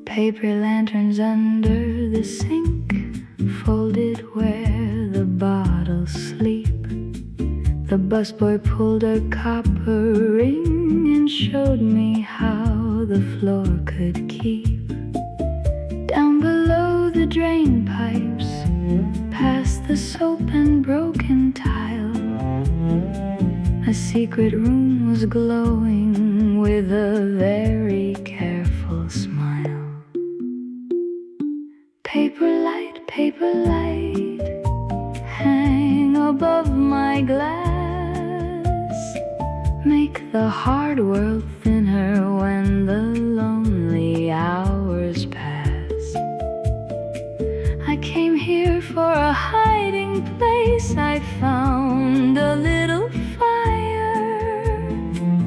Paper lanterns under the sink, folded where the bottles sleep. The busboy pulled a copper ring and showed me how the floor could keep. Down below the drain pipes, past the soap and broken tile, a secret room was glowing with a very careful smile. Paper light, hang above my glass. Make the hard world thinner when the lonely hours pass. I came here for a hiding place. I found a little fire.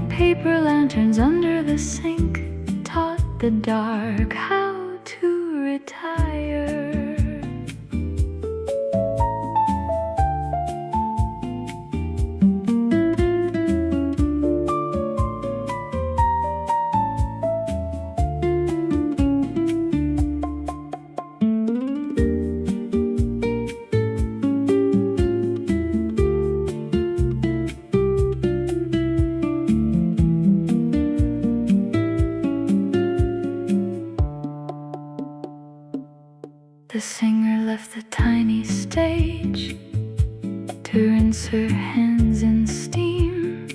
Paper lanterns under the sink taught the dark how to retire. The singer left the tiny stage to rinse her hands in steam.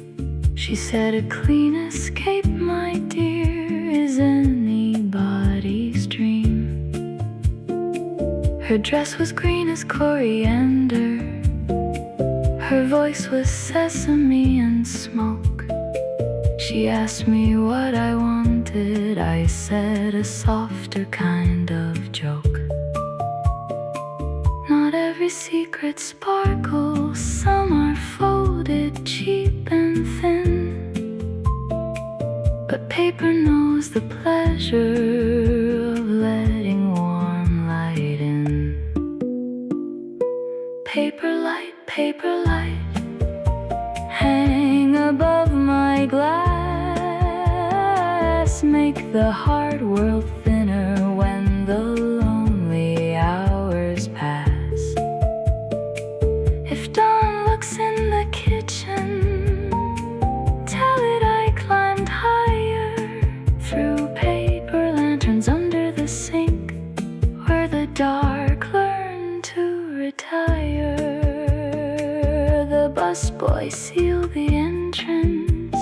She said, a clean escape, my dear, is anybody's dream. Her dress was green as coriander, her voice was sesame and smoke. She asked me what I wanted, I said a softer kind of joke. Not every secret sparkles, some are folded cheap and thin. But paper knows the pleasure of letting warm light in. Paper light, hang above my glass. Make the hard world thinner when the lonely hours pass. If dawn looks in the kitchen, tell it I climbed higher through paper lanterns under the sink, where the dark learned to retire. The busboy sealed the entrance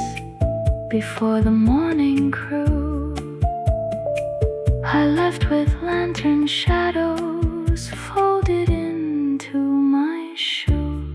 before the morning crew. I left with lantern shadows folded into my shoe.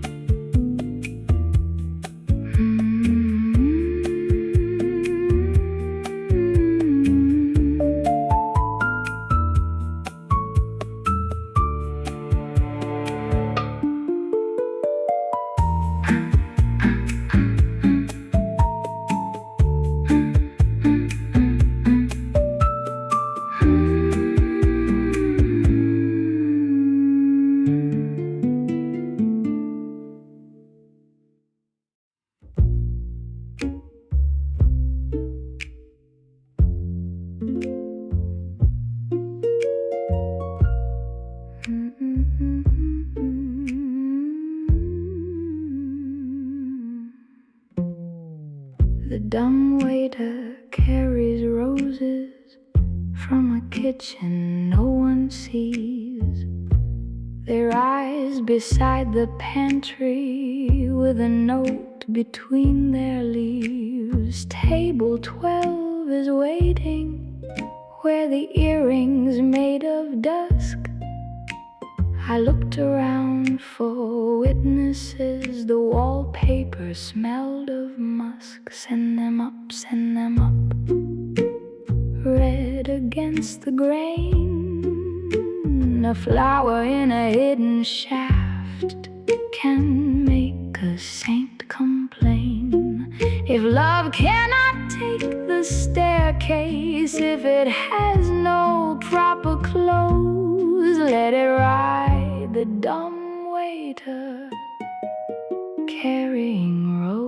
The dumbwaiter carries roses from a kitchen no one sees. They rise beside the pantry with a note between their leaves. Table 12 is waiting where the earrings made of dusk. I looked around for witnesses. The wallpaper smelled of musk. Send them up, send them up. Red against the grain, a flower in a hidden shaft can make a saint complain. If love cannot take the staircase, if it has no proper dumbwaiter carrying roses.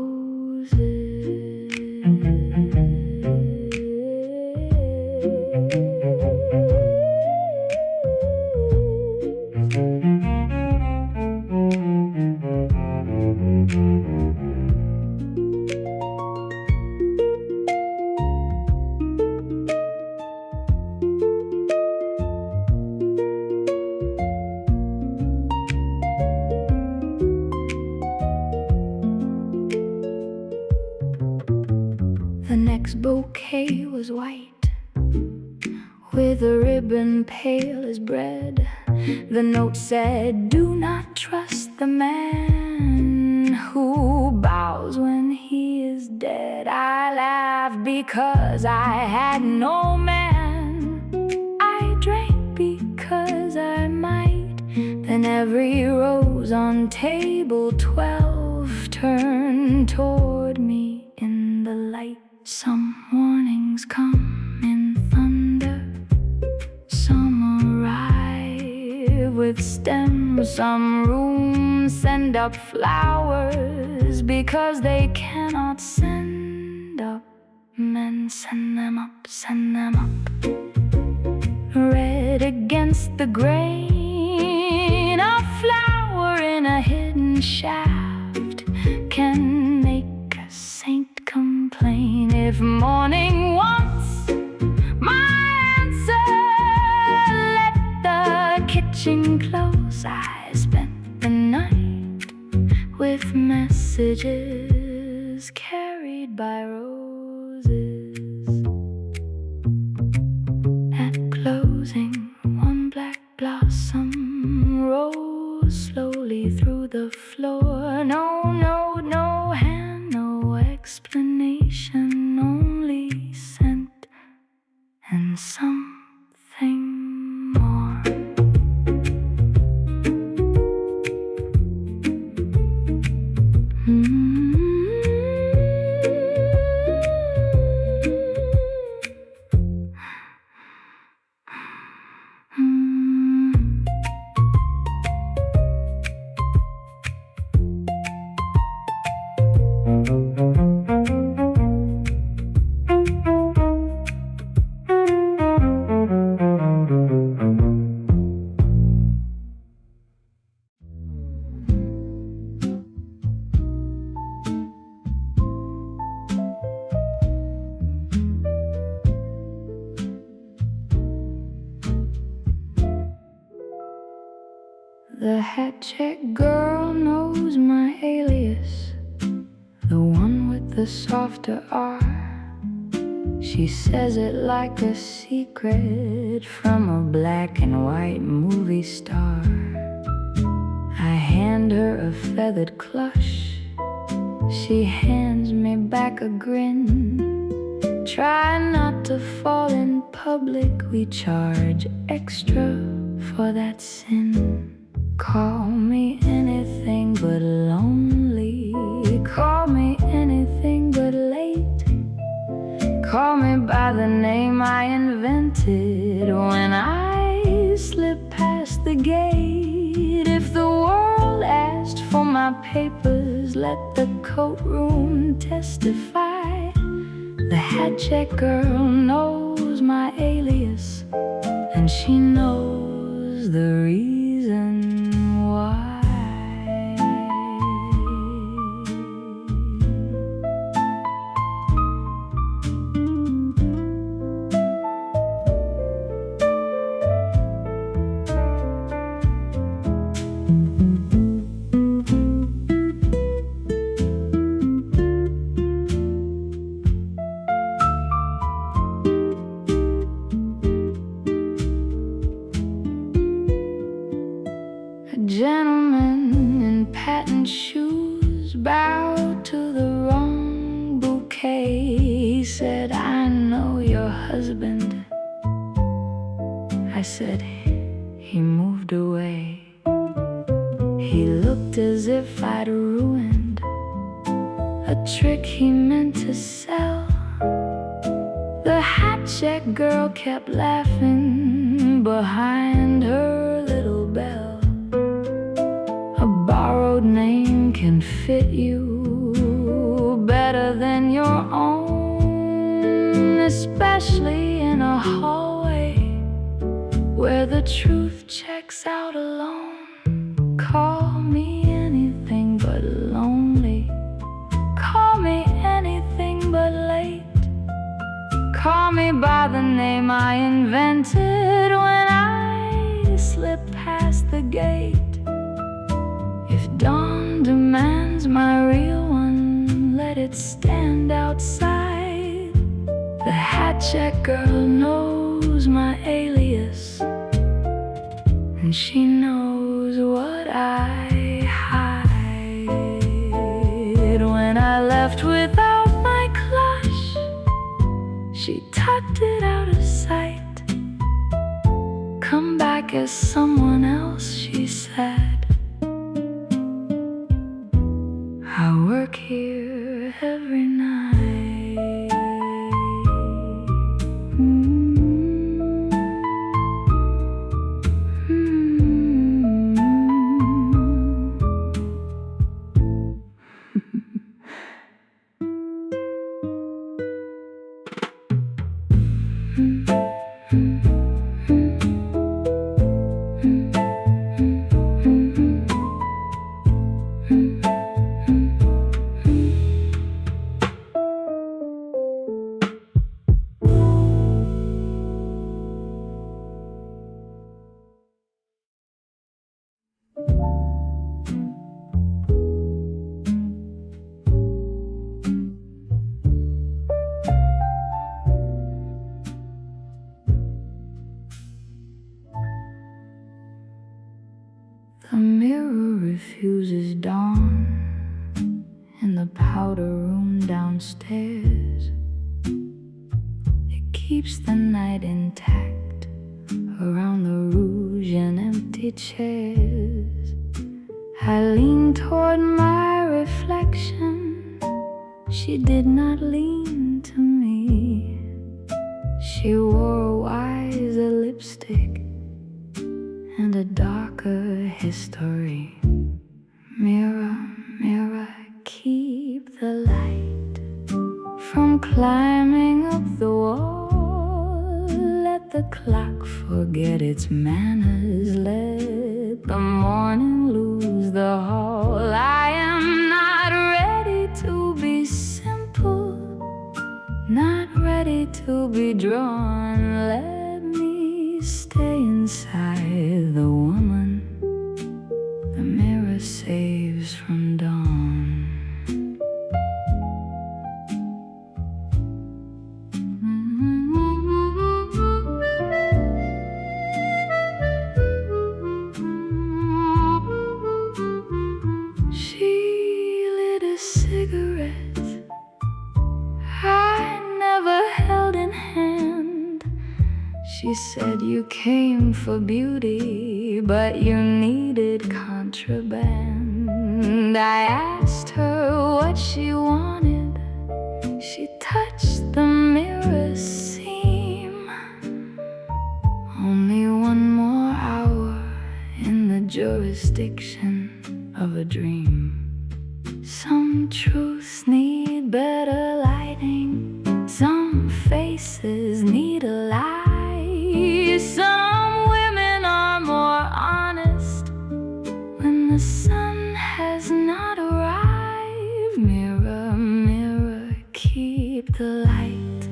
The next bouquet was white, with a ribbon pale as bread. The note said, "Do not trust the man who bows when he is dead." I laughed because I had no man. I drank because I might. Then every rose on table 12 turned toward me in the light. Some warnings come in thunder, some arrive with stems. Some rooms send up flowers because they cannot send up men. Send them up, send them up. Red against the grain, a flower in a hidden shaft can make a saint complain. If morning wants my answer, let the kitchen close. I spent the night with messages carried by roses. At closing, one black blossom rose slowly through the floor. No hand, no explanation, only scent and something more. The Hatcheck girl knows my alias, the one with the softer R. She says it like a secret from a black and white movie star. I hand her a feathered clutch, she hands me back a grin. Try not to fall in public, we charge extra for that sin. Call me anything but lonely, call me anything but late. Call me by the name I invented when I slip past the gate. If the world asked for my papers, let the courtroom testify. The Hatcheck girl knows my alias, and she knows the reason why. Gentleman in patent shoes bowed to the wrong bouquet. He said, "I know your husband." I said, "He moved away." He looked as if I'd ruined a trick he meant to sell. The Hatcheck girl kept laughing behind her little bell. code name can fit you better than your own, especially in a hallway where the truth checks out alone. Call me anything but lonely. Call me anything but late. Call me by the name I invented when I slip past the gate. If dawn demands my real one, let it stand outside. The Hatcheck girl knows my alias, and she knows what I hide. When I left without my clutch, she tucked it out of sight. Come back as someone else, she said. I work here every night. The mirror refuses dawn in the powder room downstairs. It keeps the night intact around the rouge and empty chairs. I lean toward my reflection. She did not lean to me. She wore a wiser lipstick and a darker history. Mirror, mirror, keep the light from climbing up the wall. Let the clock forget its manners. Let the morning lose the hall. I am not ready to be simple, not ready to be drawn. Let me stay inside the woman the mirror saves from dawn. She lit a cigarette I never held in hand. She said you came for beauty, but you needed contraband. I asked her what she wanted. She touched the mirror seam. Only one more hour in the jurisdiction of a dream. Some truths need better lighting. Some faces need a lie. Some women are more honest when the sun has not arrived. Mirror, mirror, keep the light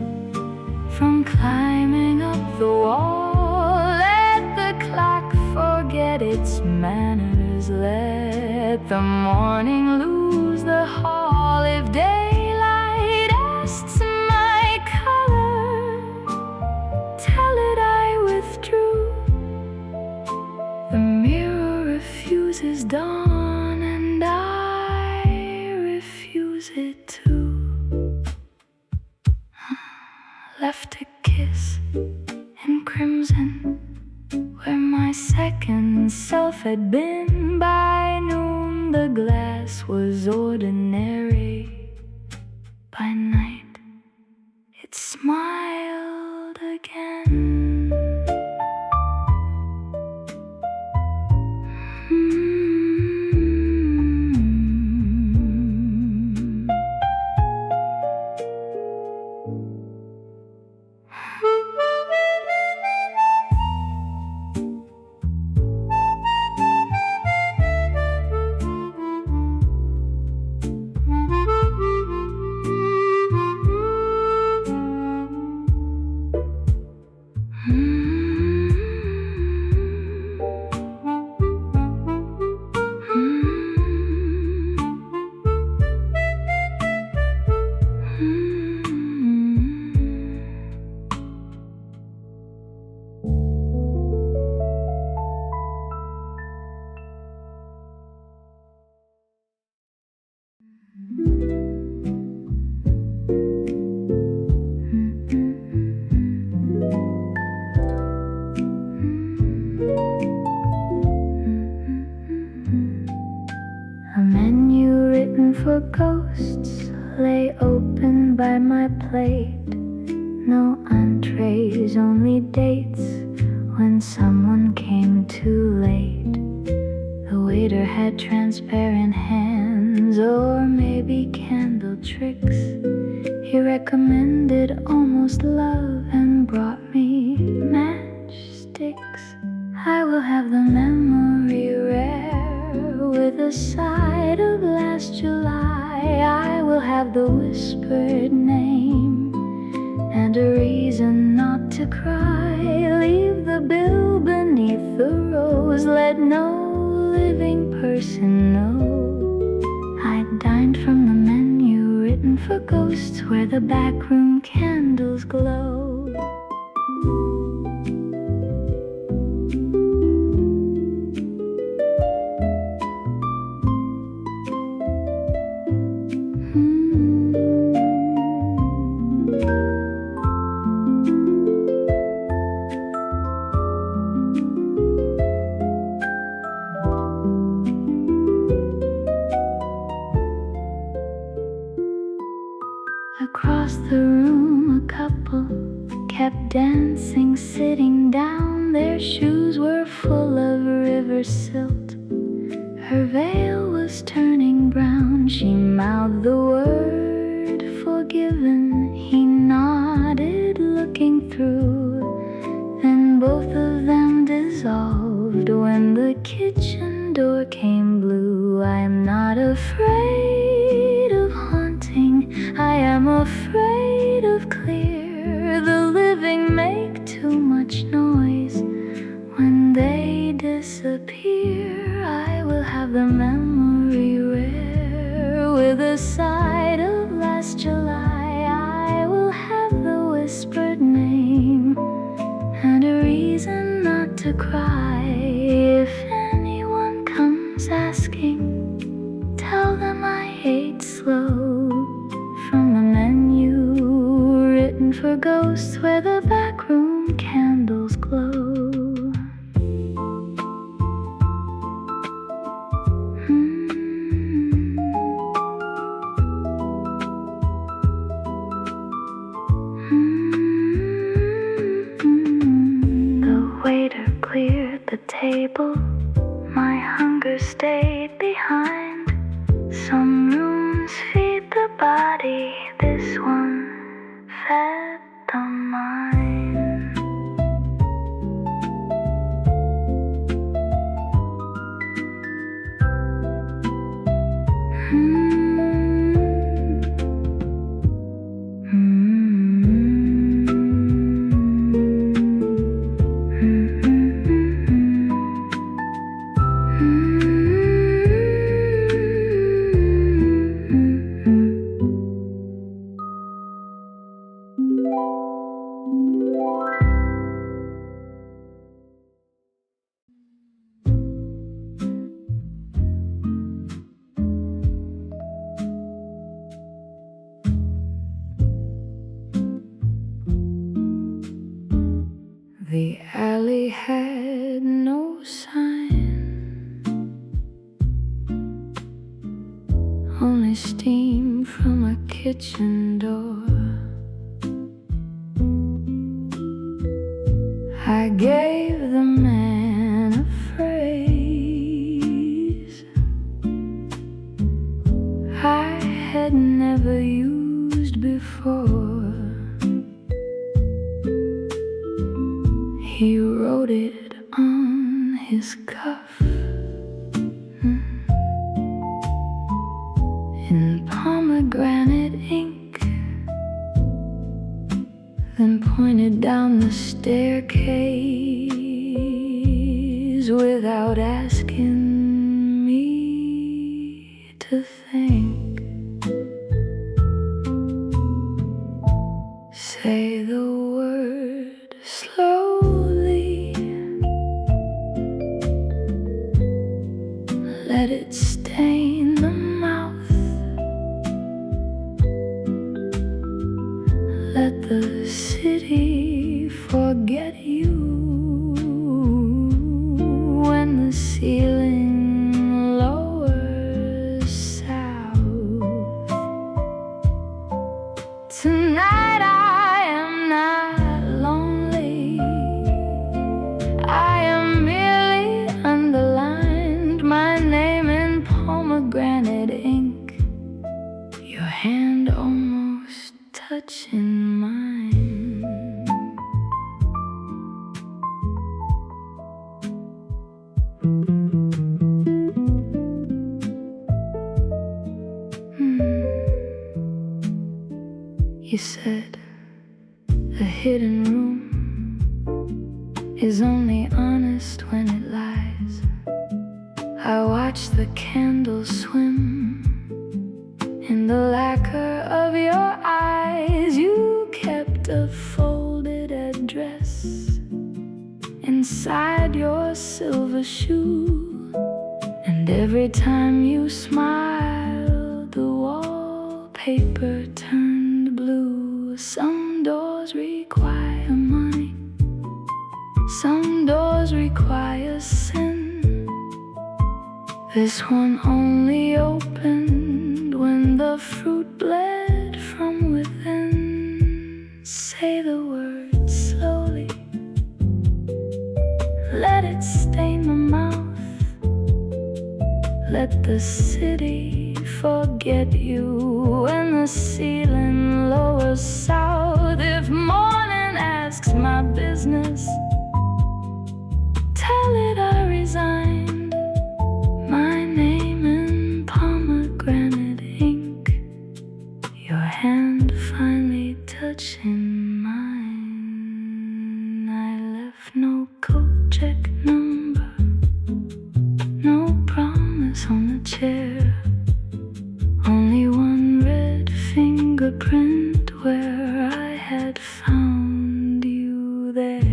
from climbing up the wall. Let the clock forget its manners. Let the morning lose the hall. If daylight asks my color, tell it I withdrew. The mirror refuses dawn, and I refuse it too. Left a kiss in crimson where my second self had been. By noon the glass was ordinary. By night it smiled again. for ghosts lay open by my plate. No entrees, only dates when someone came too late. The waiter had transparent hands, or maybe candle tricks. He recommended almost love and brought me matchsticks. I will have the memory rare with a side of last July. I will have the whispered name and a reason not to cry. Leave the bill beneath the rose. Let no living person know I dined from the menu written for ghosts where the backroom candles glow. Across the room a couple kept dancing, sitting down. Their shoes were full of river silt. Her veil was turning brown. She mouthed the word forgiven. He nodded, looking through. Then both of them dissolved when the kitchen door came blue. I am not afraid of haunting, I am afraid of clear. The living make too much noise when they disappear. I will have the memory rare with a side of last July. I will have the whispered name and a reason not to cry. If anyone comes asking, tell them I ate slow from the menu written for ghosts where the backroom candles glow. The waiter cleared the table. My hunger stayed behind. Some rooms feed the body, this one fed the mind. The alley had no sign, only steam from a kitchen door. I gave the man a phrase I had never used before. He wrote it on his cuff in pomegranate ink, then pointed down the staircase without asking me to think. Say the word slowly, let it stain the mouth, let the city forget you when the ceiling lowers south. She said, a hidden room is only honest when it lies. I watched the candles swim in the lacquer of your eyes. You kept a folded address inside your silver shoe, and every time you smiled, the wallpaper turned blue. Some doors require money, some doors require sin. This one only opened when the fruit bled from within. Say the word slowly, let it stain the mouth. Let the city forget you when the ceiling lowers south. If morning asks my business, tell it I resigned my name in pomegranate ink, your hand finally touching mine. I left no coat check number, no promise on the chair, only one red fingerprint where I had found you there.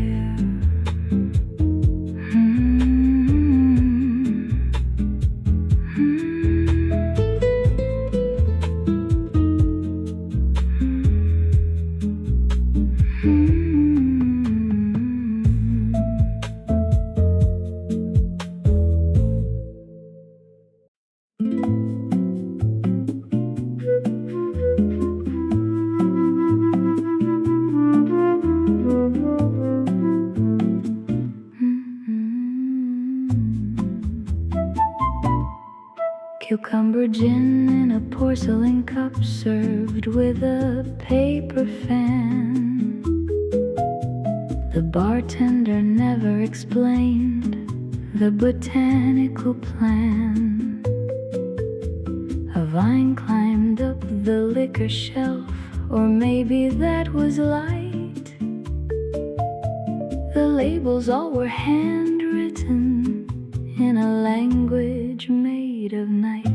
Cucumber gin in a porcelain cup, served with a paper fan. The bartender never explained the botanical plan. A vine climbed up the liquor shelf, or maybe that was light. The labels all were handwritten in a language made of night.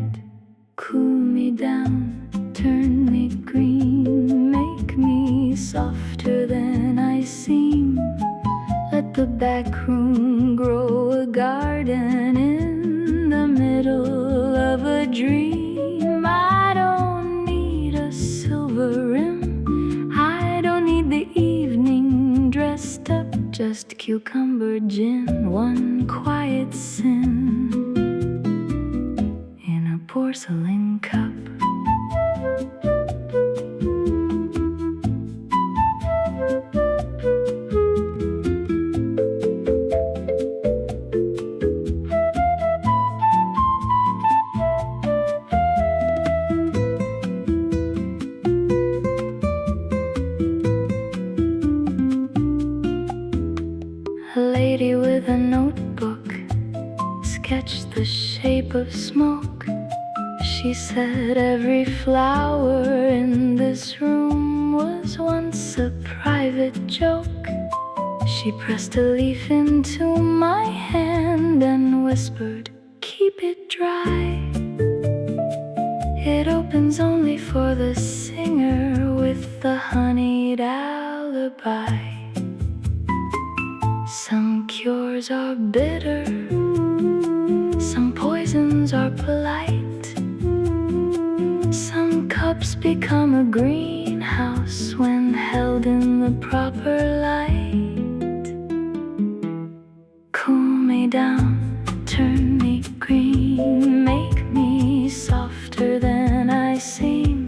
Cool me down, turn me green, make me softer than I seem. Let the back room grow a garden in the middle of a dream. I don't need a silver rim, I don't need the evening dressed up, just cucumber gin, one quiet sin in a porcelain cup. A lady with a notebook sketched the shape of smoke. She said every flower in this room was once a private joke. She pressed a leaf into my hand and whispered, keep it dry. It opens only for the singer with the honeyed alibi. Some cures are bitter, some poisons are polite. Some cups become a greenhouse when held in the proper light. Cool me down, turn me green, make me softer than I seem.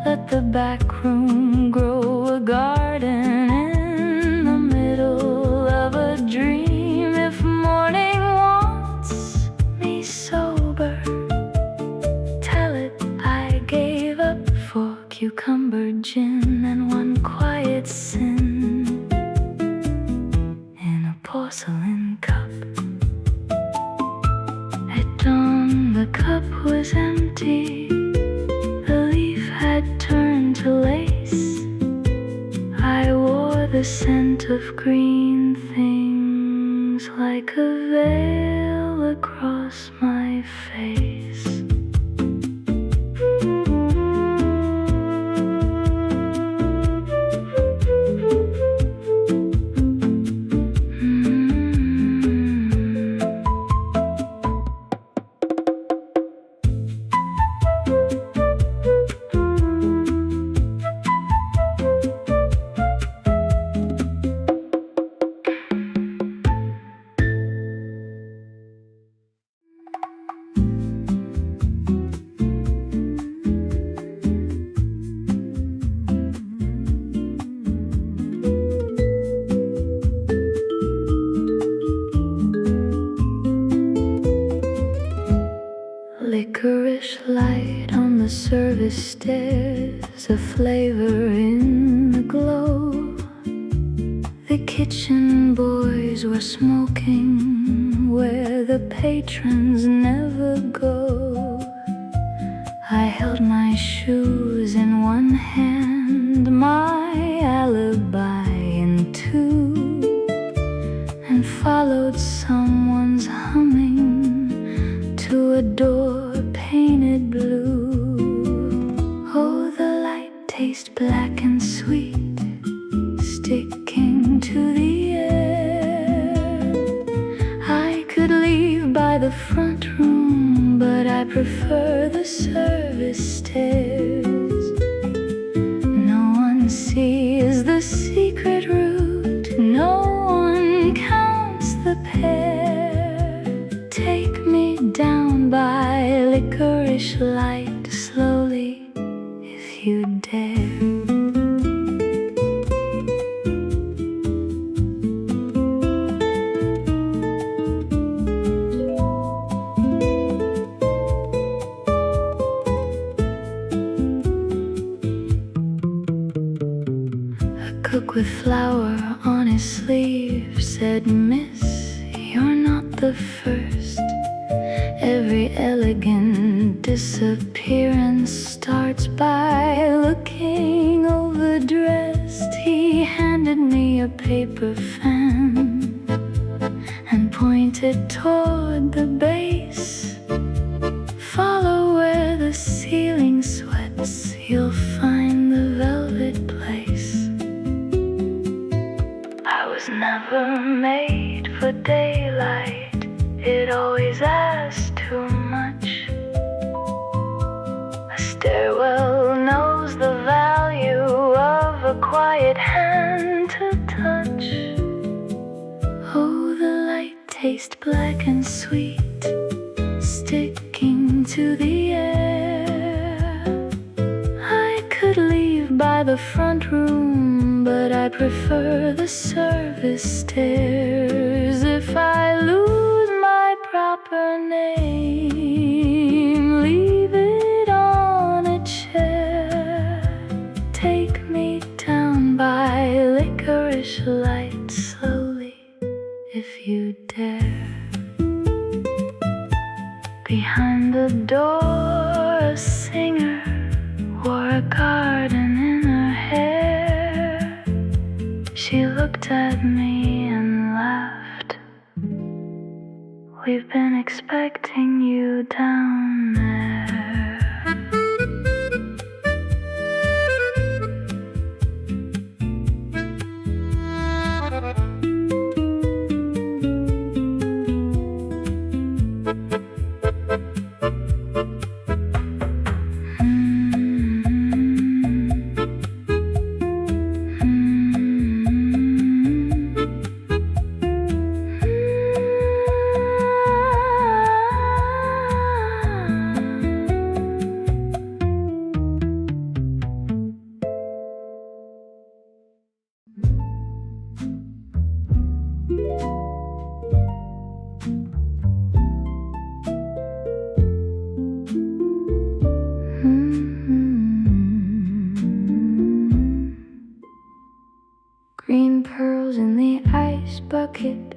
Let the back room grow a garden in the middle of a dream. If morning wants me sober, tell it I gave up for cucumber gin and one quiet sin in a porcelain cup. At dawn the cup was empty, the leaf had turned to lace. the scent of green things like a veil across my face. Licorice light on the service stairs, a flavor in the glow. The kitchen boys were smoking where the patrons never go. I held my shoes in one hand, my alibi in two, and followed someone's humming to a door painted blue. Oh, the light tastes black and sweet, sticking to the air. I could leave by the front room, but I prefer the service stairs. No one sees the secret route, no one counts the pair. Take me down by licorice light slowly, if you dare. Cook with flour on his sleeve said, "Miss, you're not the first. Every elegant disappearance starts by looking overdressed." He handed me a paper fan and pointed toward the base. "Follow where the ceiling sweats, you'll find the velvet place." I was never made for daylight, it always asked too much. A stairwell knows the value of a quiet hand to touch. Oh, the light tastes black and sweet, sticking to the air. I could leave by the front room, but I prefer the service stairs. If I lose my proper name, leave it on a chair. Take me down by licorice light slowly, if you dare. Behind the door, a singer wore a garden in her hair. She looked at me and laughed. "We've been expecting you down there." Green pearls in the ice bucket,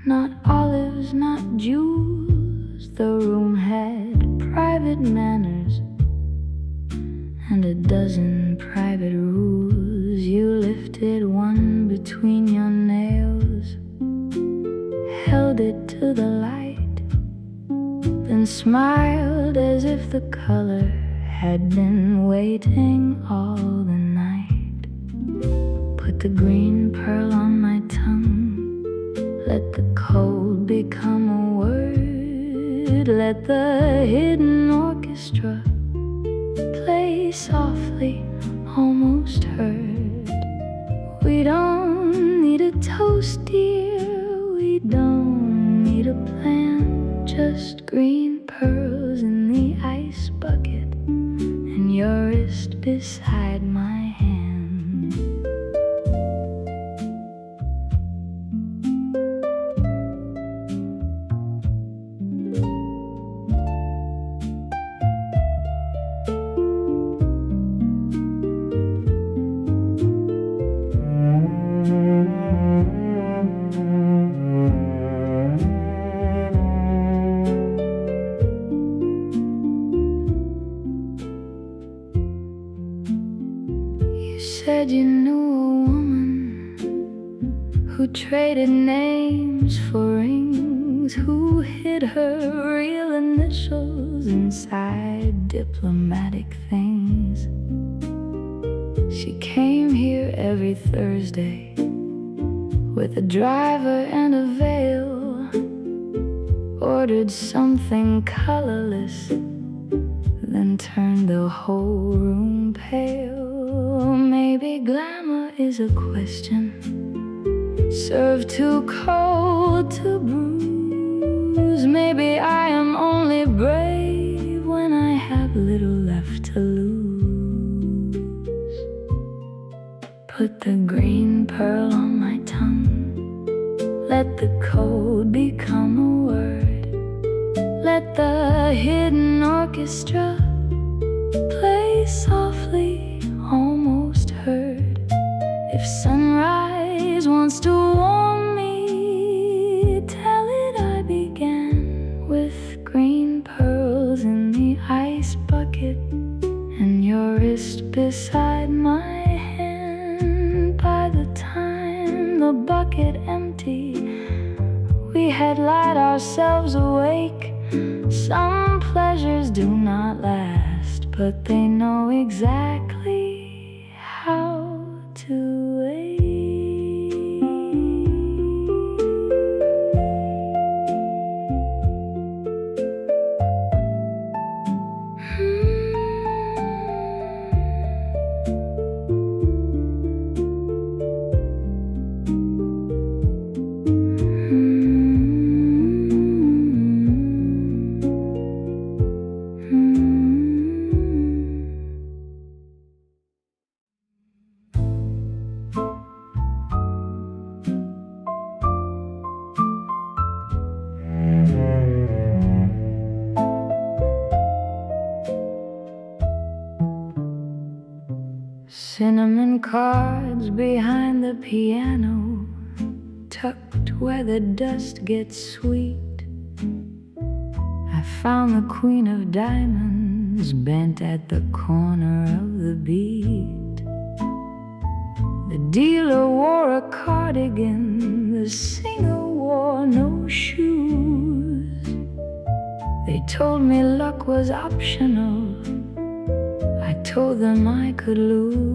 not olives, not jewels. The room had private manners and a dozen private rules. You lifted one between your nails, held it to the light, then smiled as if the color had been waiting all the night. Put the green pearl on my tongue, let the cold become a word, let the hidden orchestra play softly, almost heard. We don't need a toast, dear, we don't need a plan, just green pearls in the ice bucket and your wrist beside my hand. Said you knew a woman who traded names for rings, who hid her real initials inside diplomatic things. She came here every Thursday with a driver and a veil, ordered something colorless, then turned the whole room pale. Maybe glamour is a question served too cold to bruise. Maybe I am only brave when I have little left to lose. Put the green pearl on my tongue, let the code become a word, let the hidden orchestra play softly, almost heard. If sunrise wants to warm me, tell it I began with green pearls in the ice bucket and your wrist beside my hand. By the time the bucket emptied, we had lied ourselves awake. Some pleasures do not last, but they know exactly how to wait. Cinnamon cards behind the piano, tucked where the dust gets sweet. I found the queen of diamonds bent at the corner of the beat. The dealer wore a cardigan, the singer wore no shoes. They told me luck was optional, I told them I could lose.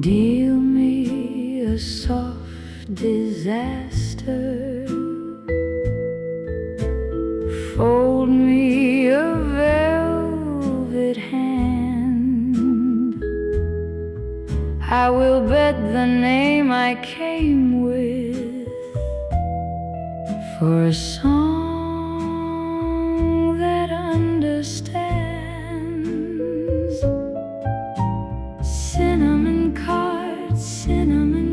Deal me a soft disaster, fold me a velvet hand. I will bet the name I came with for a song that understands. Cinnamon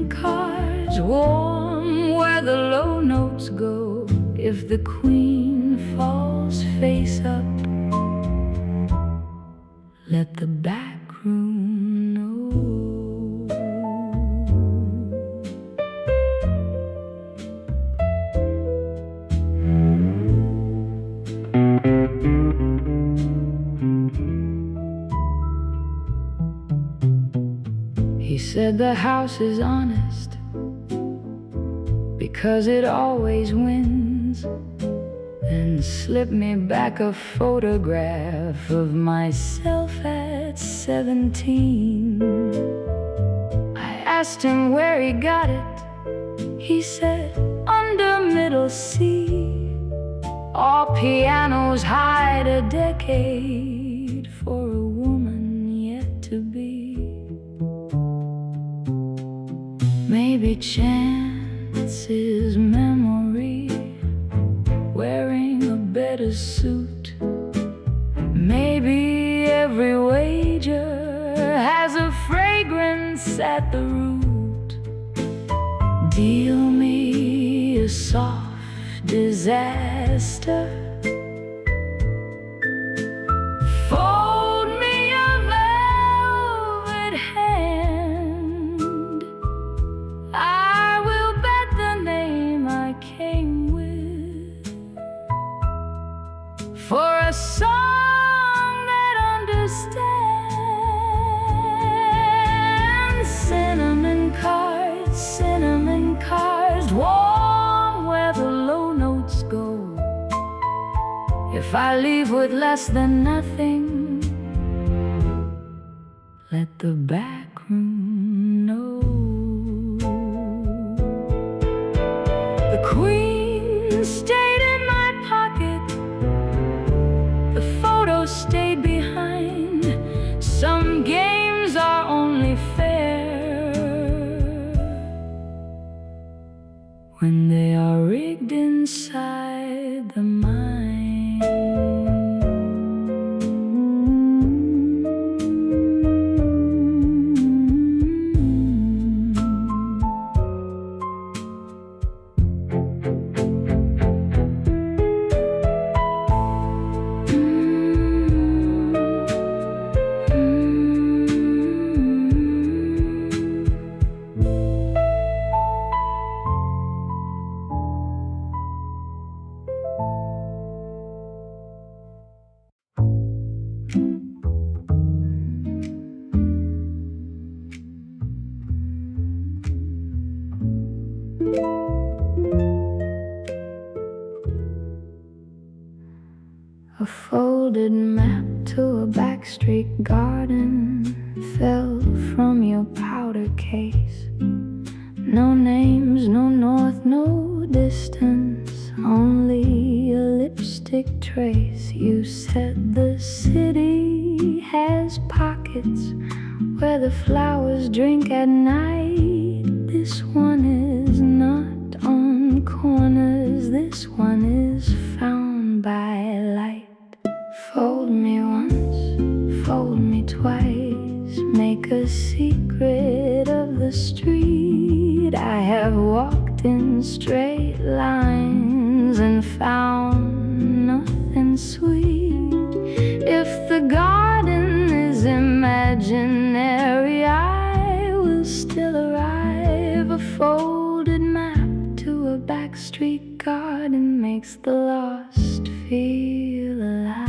cards, warm where the low notes go. If the queen falls face up, let the back room know. said the house is honest because it always wins, and slipped me back a photograph of myself at 17. I asked him where he got it. He said, under middle C. All pianos hide a decade for a woman yet to be. Maybe chance is memory, wearing a better suit. Maybe every wager has a fragrance at the root. Deal me a soft disaster, fold me a velvet hand. I will bet the name I came with for a song that understands. Cinnamon cards, warm where the low notes go. If I leave with less than nothing, let the back room know. The Queen stayed in my pocket, the photos stayed behind. Some games are only fair when they are rigged inside the mind. A folded map to a Backstreet garden fell from your powder case. No names, no north, no distance, only a lipstick trace. You said the city has pockets where the flowers drink at night. This one is not on corners, this one is found by light. Fold me once, fold me twice, make a secret of the street. I have walked in straight lines and found nothing sweet. If the garden is imaginary, I will still arrive. A folded map to a Backstreet garden makes the lost feel alive.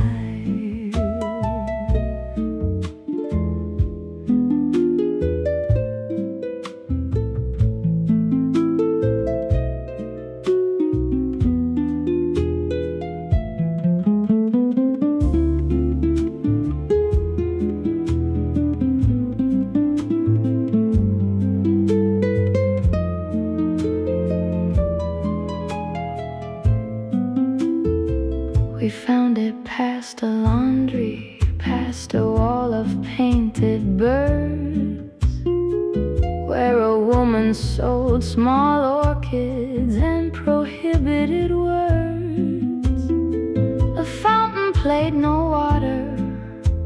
We found it past a laundry, past a wall of painted birds, where a woman sold small orchids and prohibited words. A fountain played no water,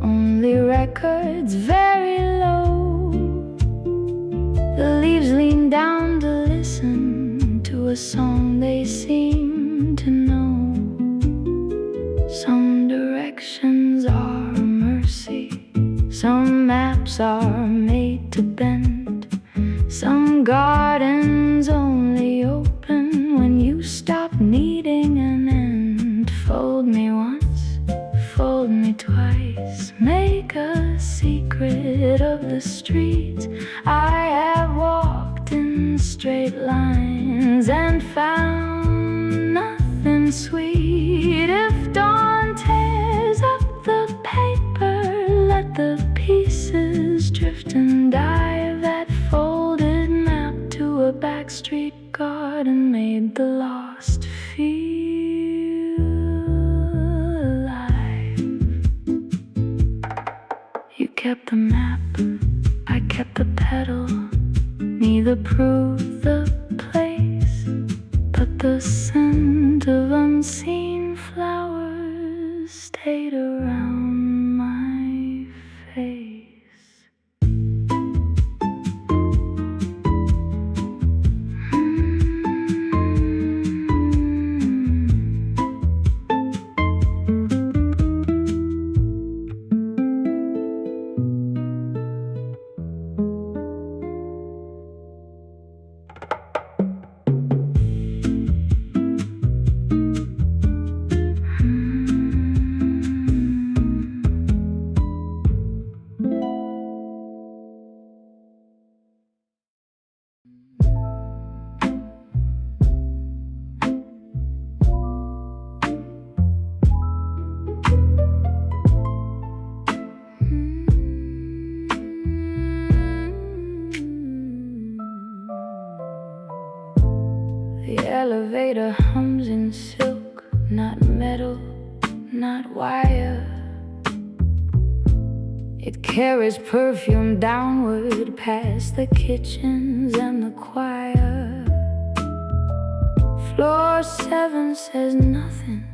only records very low. The leaves leaned down to listen to a song they seemed to know. Some directions are mercy, some maps are made to bend, some gardens only open when you stop needing an end. Fold me once, fold me twice, make a secret of the streets. I straight lines and found nothing sweet. If dawn tears up the paper, let the pieces drift and dive. That folded map to a Backstreet garden made the lost feel alive. You kept the map, I kept the pedal. Neither proved the place, but the scent of unseen flowers stayed around my face. The elevator hums in silk, not metal, not wire. It carries perfume downward past the kitchens and the choir. Floor 7 says nothing.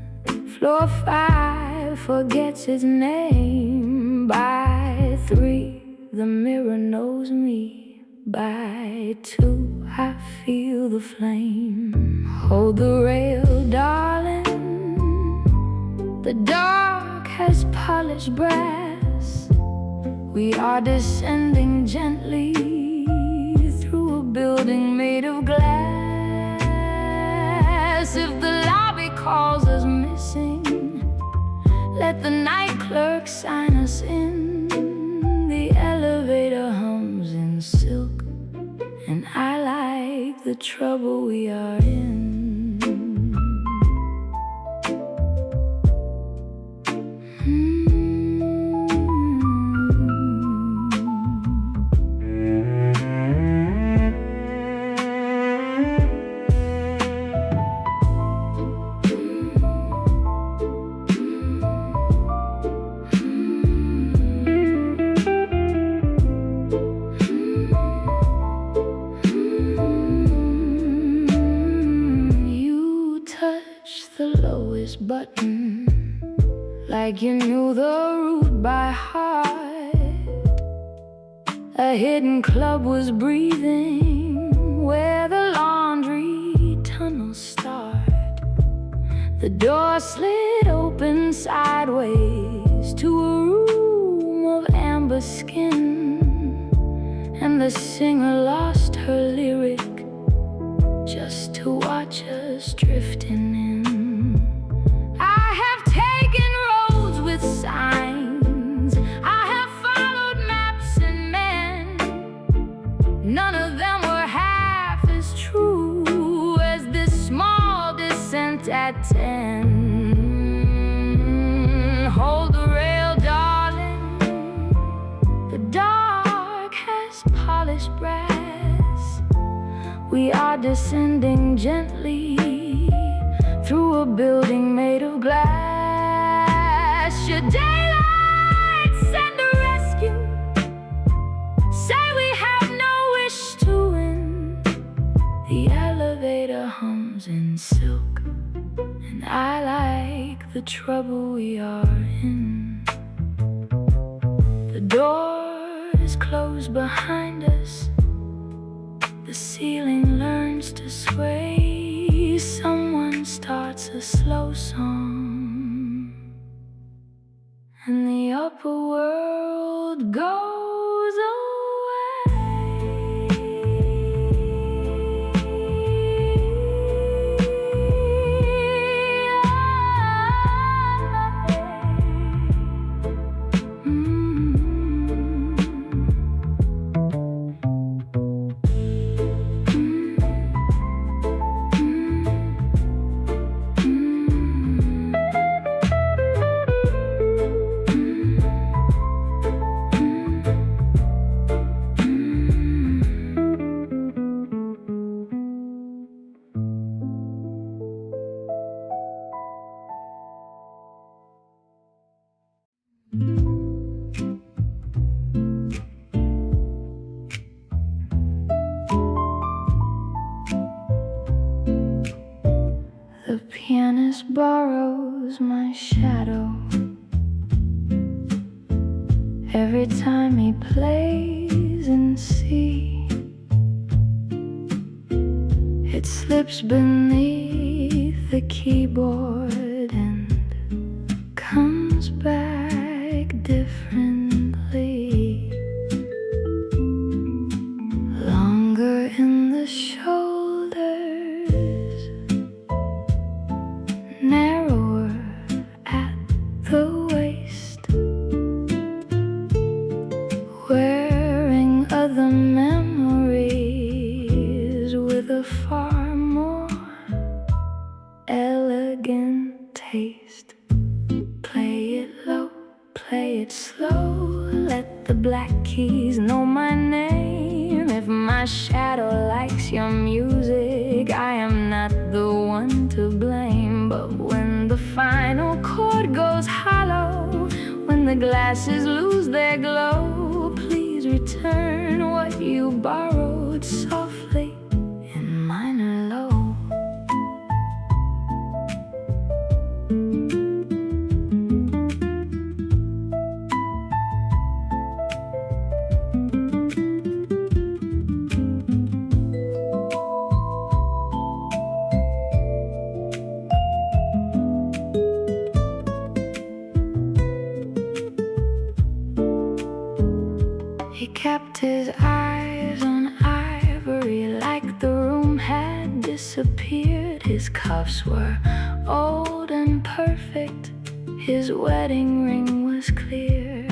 Floor 5 forgets its name. By 3, the mirror knows me. By 2, I feel the flame. Hold the rail, darling. The dark has polished brass. We are descending gently through a building made of glass. If the lobby calls us missing, let the night clerk sign us in. The elevator hums in silk, and I like the trouble we are in. Button, like you knew the route by heart. A hidden club was breathing where the laundry tunnels start. The door slid open sideways to a room of amber skin, and the singer lost her lyric just to watch us drifting in. Signs. I have followed maps and men. None of them were half as true as this small descent at 10. Hold the rail, darling. The dark has polished brass. We are descending gently through a building made of glass. Should daylight send a rescue, say we have no wish to win. The elevator hums in silk, and I like the trouble we are in. The doors close behind us. The ceiling learns to sway. Someone starts a slow song, and the upper world goes away. The pianist borrows my shadow. Every time he plays in C, it slips beneath the keyboard and comes back differently. Longer in the shoulders, narrower at the waist, wearing other memories with a far more elegant taste. Play it low, play it slow, let the black keys know my name. If my shadow likes your music, I am not the one to blame. But when the final chord goes hollow, when the glasses lose their glow, please return what you borrowed softly in minor low. He kept his eyes on ivory like the room had disappeared. His cuffs were old and perfect, his wedding ring was clear.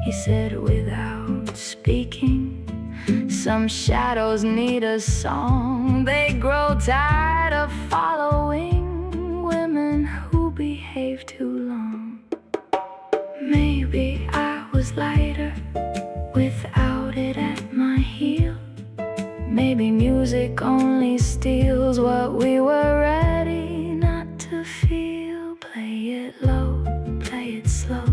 He said without speaking, some shadows need a song. They grow tired of following women who behave too long. Maybe I was lighter without it at my heel. Maybe music only steals what we were ready not to feel. Play it low, play it slow,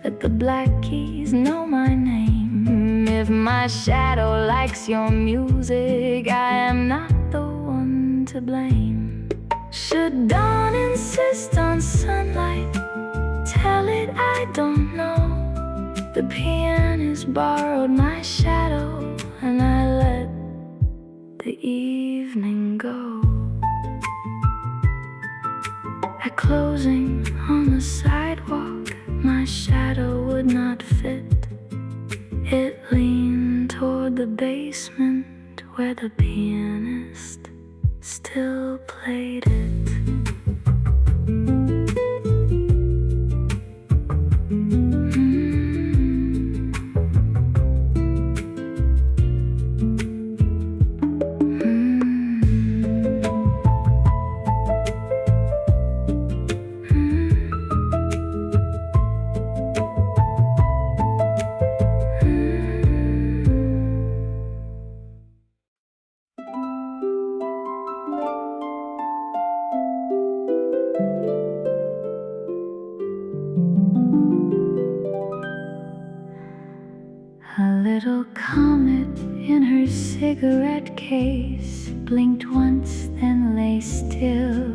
let the black keys know my name. If my shadow likes your music, I am not the one to blame. Should dawn insist on sunlight? Tell it I don't know. The pianist borrowed my shadow, and I let the evening go. At closing on the sidewalk, my shadow would not fit. It leaned toward the basement where the pianist still played it. A little comet in her cigarette case blinked once, then lay still.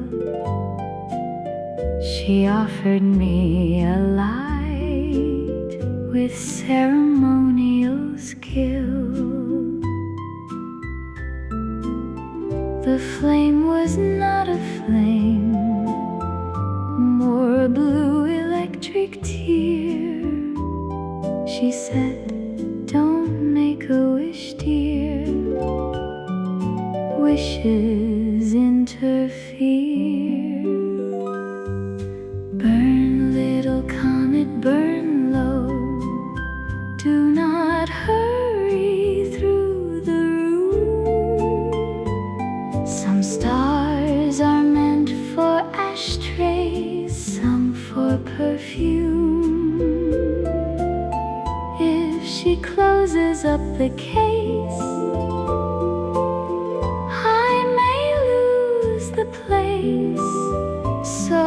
She offered me a light with ceremonial skill. The flame was not a flame, more a blue electric tear. She said, "Don't make a wish, dear. Wishes interfere. Burn, little comet, burn low. Do not hurry through the room. Some stars are meant for ashtrays, some for perfume. She closes up the case, I may lose the place. So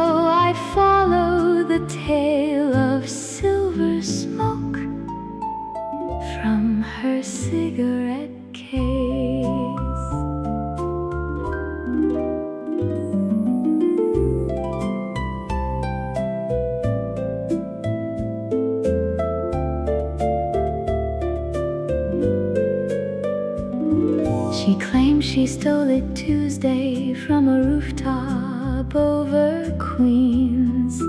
I follow the tail of silver smoke from her cigarette case. She claims she stole it Tuesday from a rooftop over Queens.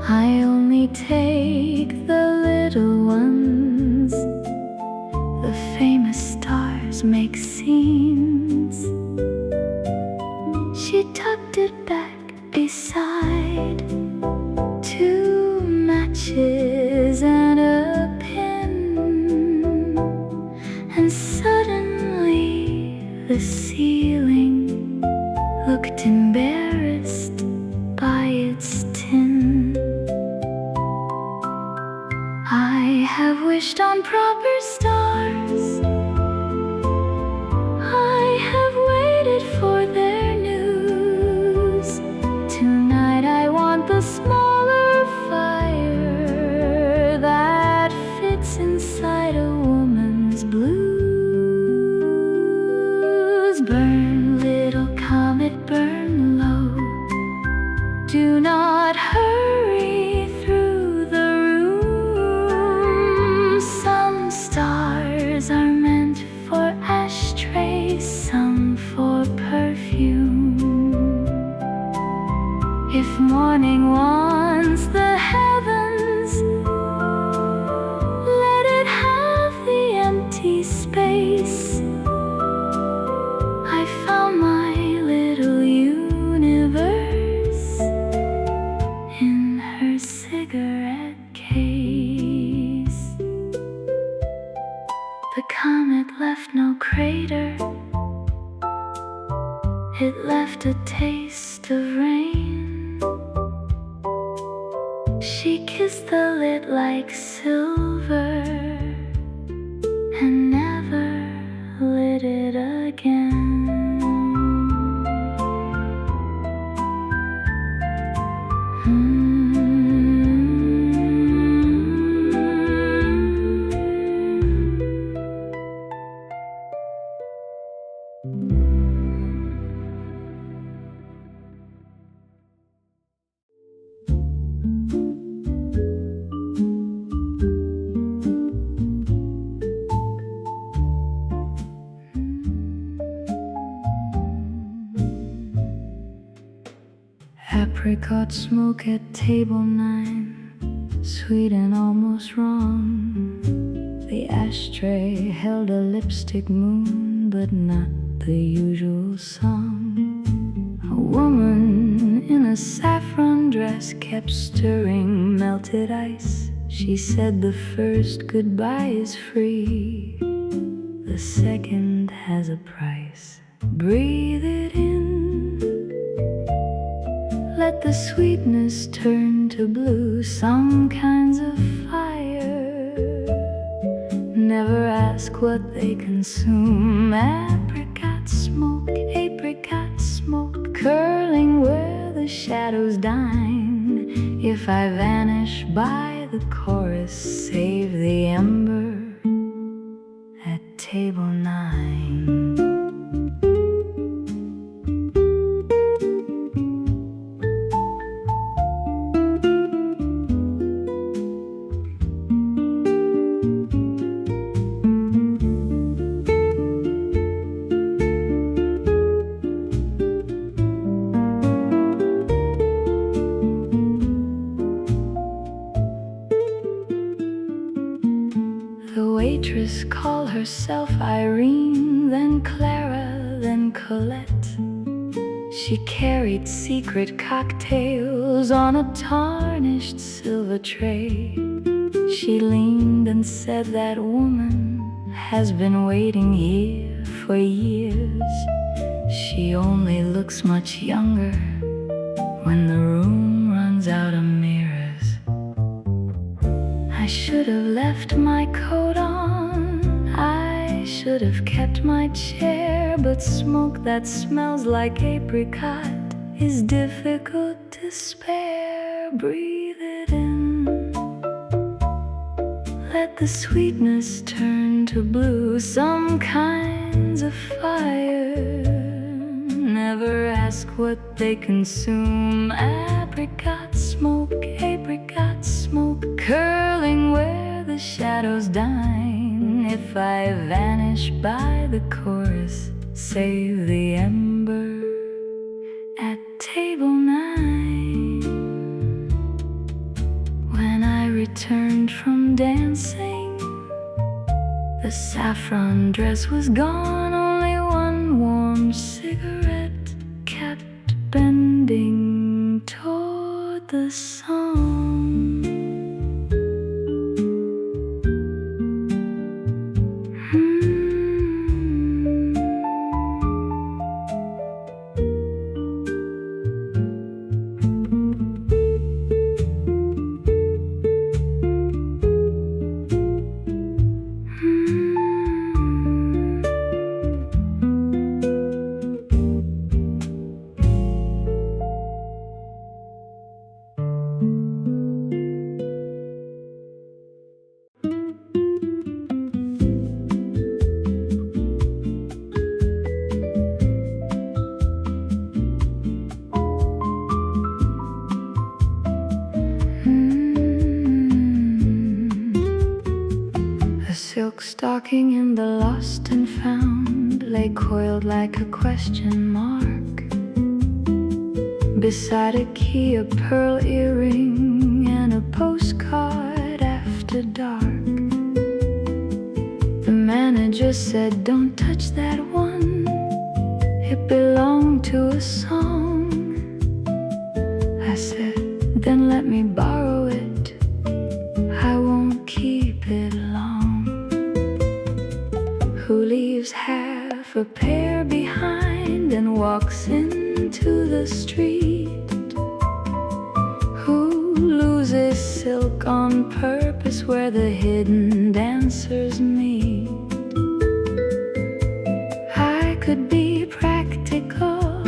I only take the little ones. The famous stars make scenes. She tucked it back beside 2 matches and a pen, and suddenly the ceiling looked embarrassed by its tin. I have wished on proper stars. I have waited for their news. Tonight I want the smaller fire that fits inside a woman's blues. Burn, little comet, burn low. Do not hurry through the room. Some stars are meant for ashtrays, some for perfume. If morning wants the heavens, let it have the empty space. I found my little universe in her cigarette case. The comet left no crater. It left a taste of rain. She kissed the lid like silver and never lit it again. Apricot smoke at table 9, sweet and almost wrong. The ashtray held a lipstick moon, but not the usual song. A woman in a saffron dress kept stirring melted ice. She said the first goodbye is free, the second has a price. Breathe it in. Let the sweetness turn to blue, some kinds of fire never ask what they consume. Apricot smoke, curling where the shadows dine. If I vanish by the chorus, save the ember at table 9. Call herself Irene, then Clara, then Colette. She carried secret cocktails on a tarnished silver tray. She leaned and said, that woman has been waiting here for years. She only looks much younger when the room runs out of mirrors. I should have left my coat on, I should have kept my chair, but smoke that smells like apricot is difficult to spare. Breathe it in. Let the sweetness turn to blue, some kinds of fire never ask what they consume. Apricot smoke, curling where the shadows dine. if I vanish by the chorus, save the ember at table 9. When I returned from dancing, the saffron dress was gone, only one warm cigarette kept bending toward the song. Silk stocking in the lost and found lay coiled like a question mark beside a key, a pearl earring, and a postcard after dark. The manager said, "Don't touch that one, it belonged to a song." I said, "Then let me borrow it, I won't keep it long." Who leaves half a pair behind and walks into the street? Who loses silk on purpose where the hidden dancers meet? I could be practical,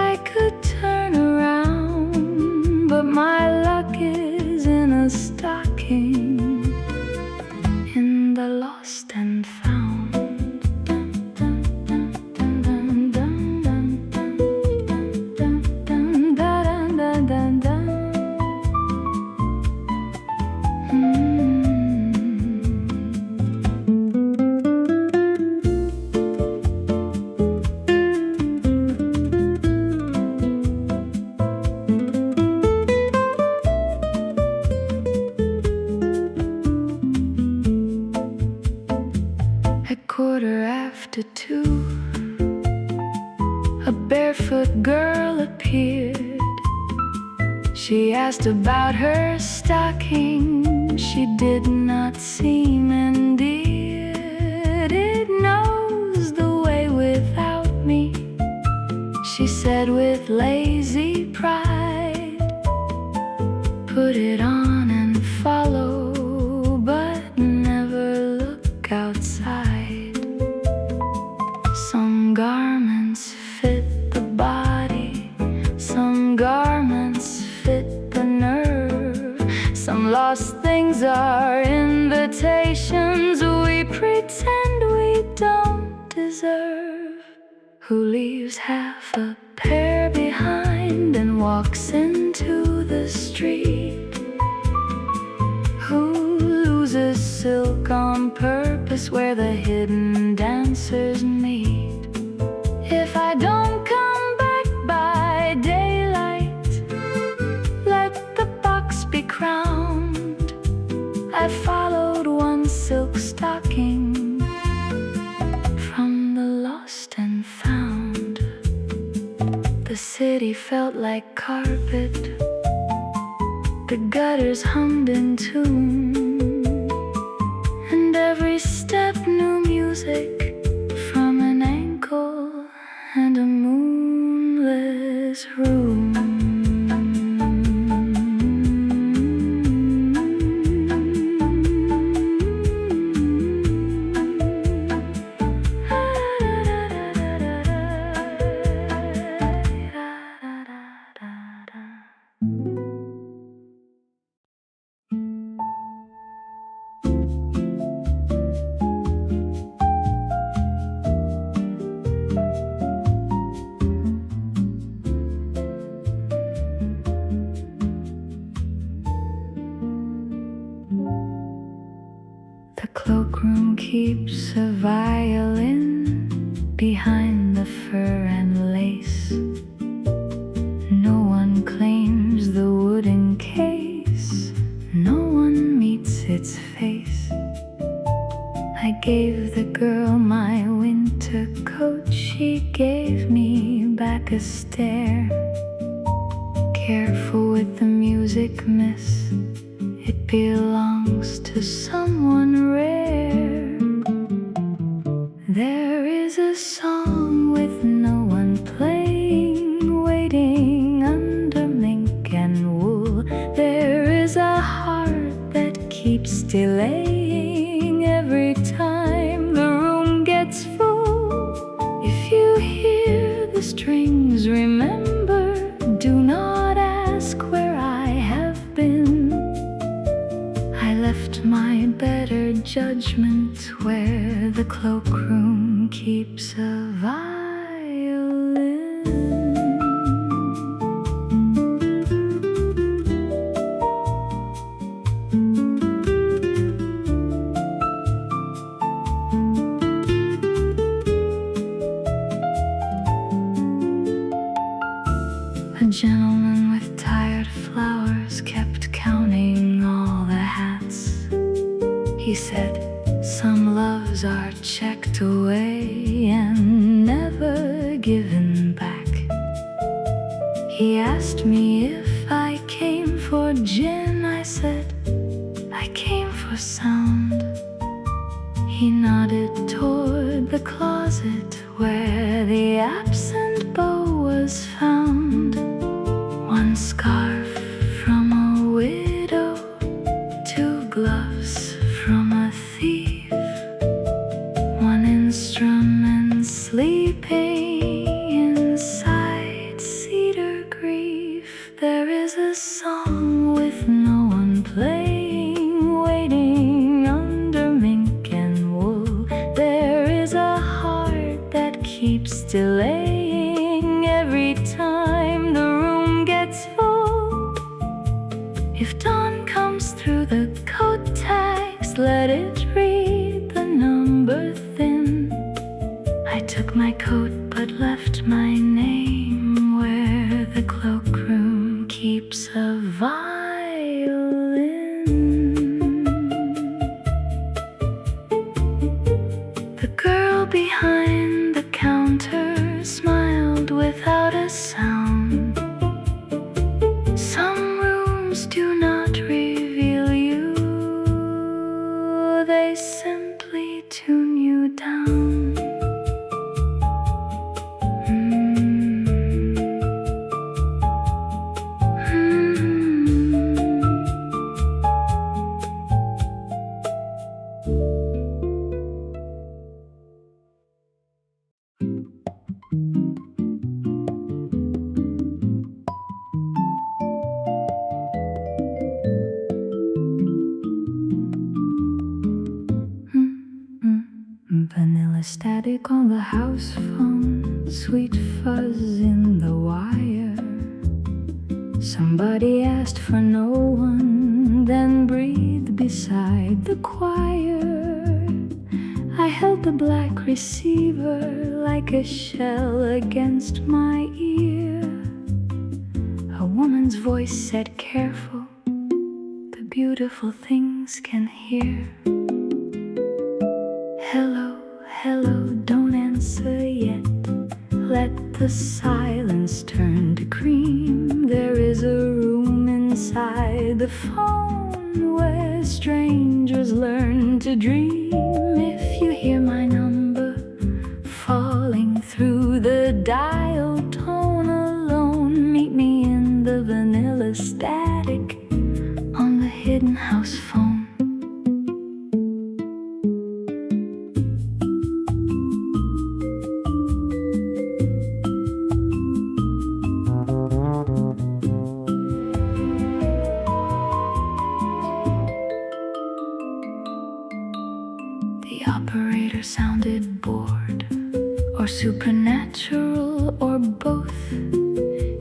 I could turn around, but my luck is in a stocking in the lost and found. Quarter after 2, a barefoot girl appeared. She asked about her stocking. She did not seem endeared. It knows the way without me, she said with lazy pride. Put it on and follow, but never look outside. Some garments fit the body, some garments fit the nerve. Some lost things are invitations we pretend we don't deserve. Who leaves half a pair behind and walks into the street? Who loses silk on purpose where the hidden dancers meet? If I don't come back by daylight, let the box be crowned. I followed one silk stocking from the lost and found. The city felt like carpet, the gutters hummed in tune, and every step new music from an ankle and a moonless room. keeps a violin behind the fur and lace. No one claims the wooden case, no one meets its face. I gave the girl my winter coat, she gave me back a stare. Careful with the music, miss, it belongs to someone rare. There is a song with no one playing, waiting under mink and wool. There is a heart that keeps delaying every time the room gets full. If you hear the strings, remember, do not ask where I have been. I left my better judgment where the cloakroom keeps a violin. A gentleman with tired flowers kept counting all the hats. He said, some loves are checked away and never given back. He asked me if I came for gin. I said, I came for sound. He nodded toward the closet where the absent bow was found. One scarf from a widow, 2 gloves from a thief, 1 instrument sleeping inside cedar grief. There is a song with no one playing, waiting under mink and wool. There is a heart that keeps delaying every time the room gets full. If dawn comes through the coat tags, let it read the number thin. I took my coat but left my name where the cloakroom keeps a violin. The girl behind the counter smiled without a sound. Some rooms do not reveal you, they simply tune you down. Vanilla static on the house phone, sweet fuzz in the wire. Somebody asked for no one, then breathed beside the choir. I held the black receiver like a shell against my ear. A woman's voice said, careful, the beautiful things can hear. Hello, hello, don't answer yet. Let the silence turn to cream. There is a room inside the phone where strangers learn to dream. If you hear my number falling through the dial tone alone, meet me in the vanilla static on the hidden house phone. The operator sounded bored, or supernatural, or both.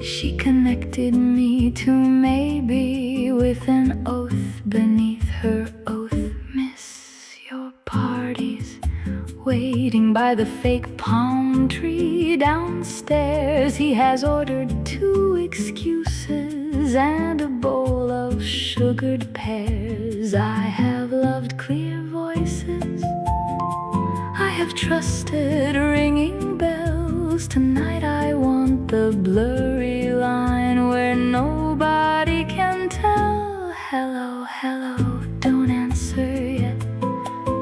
She connected me to maybe with an oath beneath her oath. Miss, your party's waiting by the fake palm tree downstairs. He has ordered 2 excuses and a bowl of sugared pears. I have loved clear voices, I have trusted ringing bells. Tonight I want the blurry line where nobody can tell. Hello, hello, don't answer yet.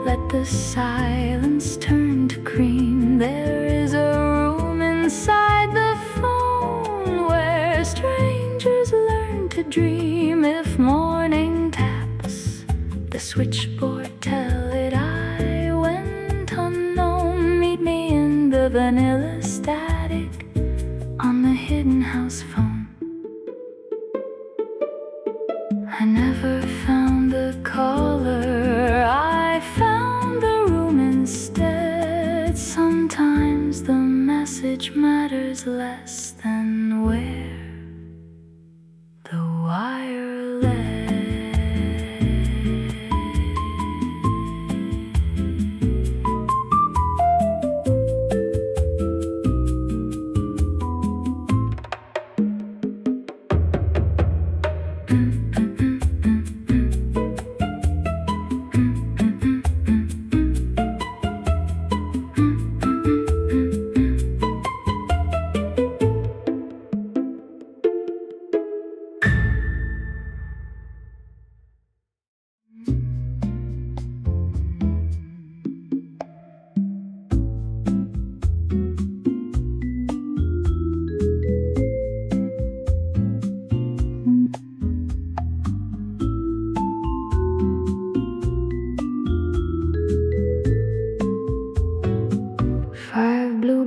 Let the silence turn to cream. There is a room inside the phone where strangers learn to dream. If morning taps the switchboard, tell it I went unknown. Meet me in the vanilla static on the hidden house phone. I never found the caller, I found the room instead. Sometimes the message matters less than where the wire led.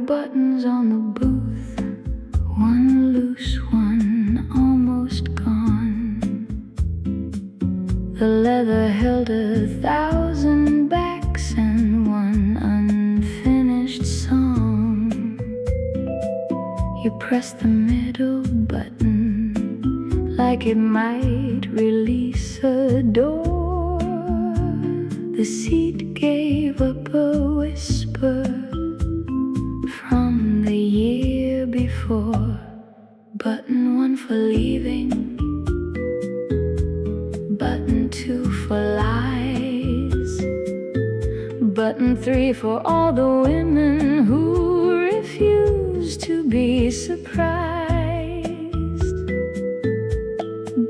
Buttons on the booth, one loose one, almost gone. The leather held 1,000 backs and one unfinished song. You press the middle button like it might release a door. The seat gave up a whisper from the year before. Button 1 for leaving, button 2 for lies, button 3 for all the women who refuse to be surprised,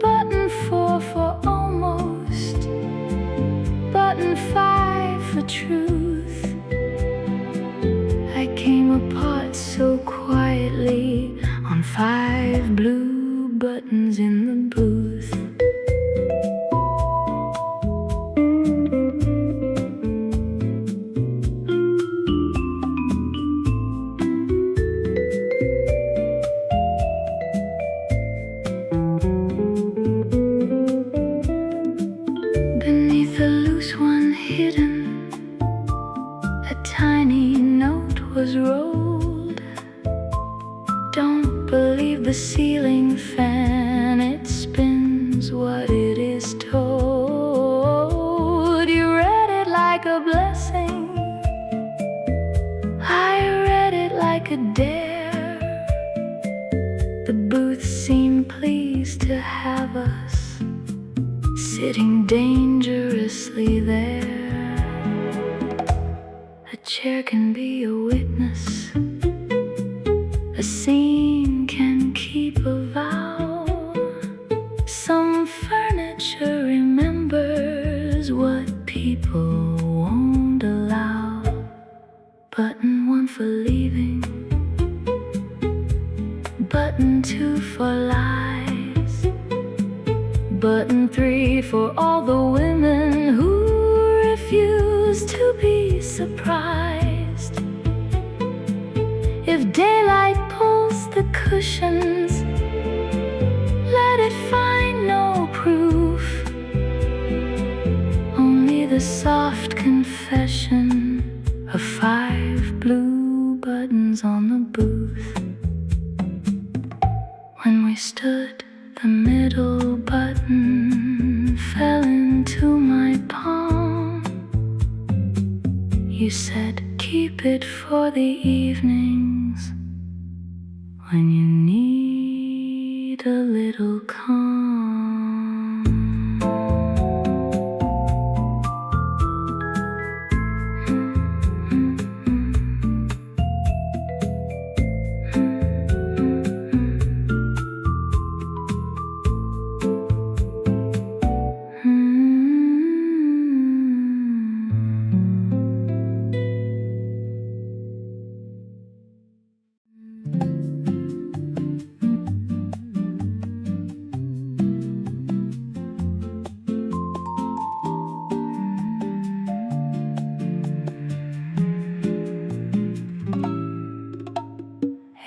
button 4 for almost, button 5 for truth. I came apart so quietly on 5 blue buttons in the booth. Beneath the loose one hidden, a tiny note was rolled. Don't believe the ceiling fan, it spins what it is told. You read it like a blessing, I read it like a dare. The booth seemed pleased to have us sitting dangerously there. A chair can be a witness, a scene can keep a vow. Some furniture remembers what people won't allow. Button 1 for leaving, button 2 for lies, button 3 for all the women who refuse to be surprised. If daylight pulls the cushions, let it find no proof, only the soft confession of 5 blue buttons on the booth. When we stood, the middle button fell into my palm. You said said, keep it for the evenings when you need a little calm.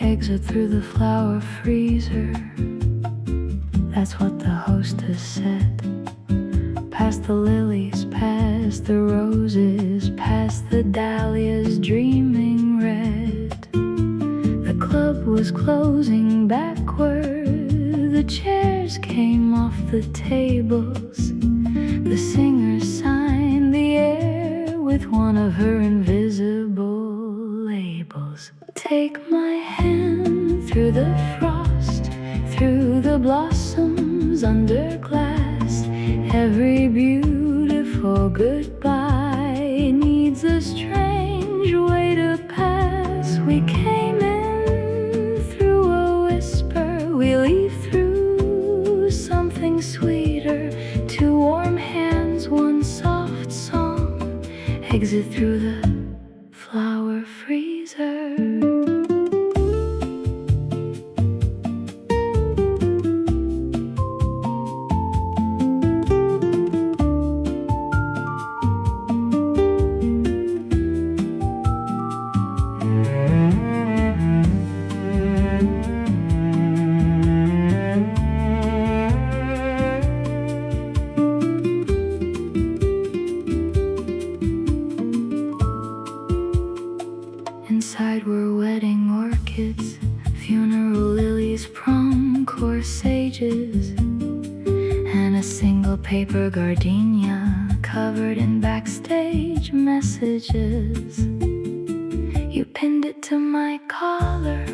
Exit through the flower freezer, that's what the hostess said. Past the lilies, past the roses, past the dahlias dreaming red. The club was closing backward, the chairs came off the tables. The singer signed the air with one of her invisible labels. Take my hand through the frost, through the blossoms under glass. Every beautiful goodbye needs a strange way to pass. We came in through a whisper, we leave through something sweeter. Two warm hands, one soft song. Exit through the flower freezer. Inside were wedding orchids, funeral lilies, prom corsages, and a single paper gardenia covered in backstage messages. You pinned it to my collar,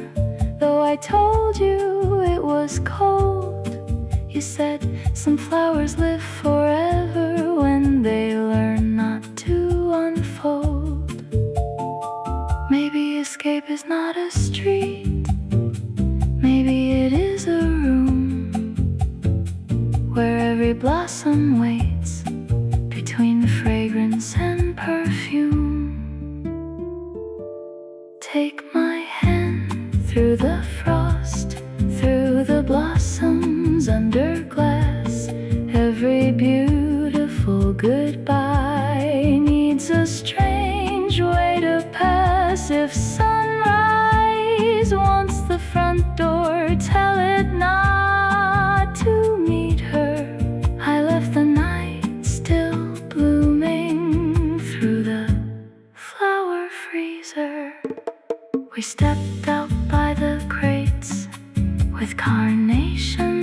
though I told you it was cold. You said some flowers live forever when they learn not to unfold. Maybe escape is not a street, maybe it is a room where every blossom waits between fragrance and perfume. Take my hand through the frost, through the blossoms under glass. Every beautiful goodbye needs a strange way to pass. If sunrise wants the front door, tell it not to meet her. I left the night still blooming through the flower freezer. We stepped out by the crates with carnations